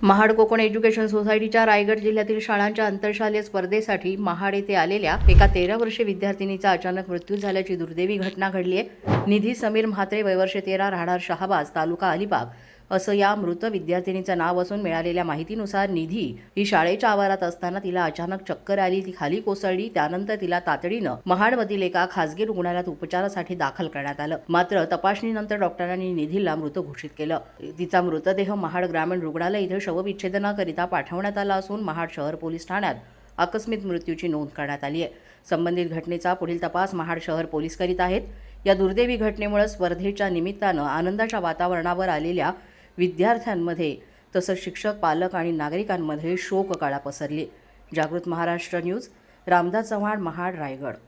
Mahad Konkan education सोसायटीच्या रायगड जिल्ह्यातील शाळांच्या आंतरशालेय स्पर्धेसाठी महाड येथे आलेल्या एका 13 वर्षीय विद्यार्थिनीचा अचानक मृत्यू झाल्याची दुर्दैवी घटना घडली आहे। निधी समीर म्हात्रे, वय वर्ष 13, राहणार शहाबाज, तालुका अलिबाग असं या मृत विद्यार्थिनीचं नाव असून मिळालेल्या माहितीनुसार निधी ही शाळेच्या आवारात असताना तिला अचानक चक्कर आली, ती खाली कोसळली। त्यानंतर तिला तातडीनं महाडमधील एका खासगी रुग्णालयात उपचारासाठी दाखल करण्यात आलं। मात्र तपासणीनंतर डॉक्टरांनी निधीला मृत घोषित केलं। तिचा मृतदेह महाड ग्रामीण रुग्णालय इथे शवविच्छेदनाकरिता पाठवण्यात आला असून महाड शहर पोलीस ठाण्यात आकस्मिक मृत्यूची नोंद करण्यात आली आहे। संबंधित घटनेचा पुढील तपास महाड शहर पोलीस करीत आहेत। या दुर्दैवी घटनेमुळे स्पर्धेच्या निमित्तानं आनंदाच्या वातावरणावर आलेल्या विद्यार्थ्यांमध्ये तसंच शिक्षक, पालक आणि नागरिकांमध्ये शोककळा पसरली। जागृत महाराष्ट्र न्यूज, रामदास चव्हाण, महाड, रायगड।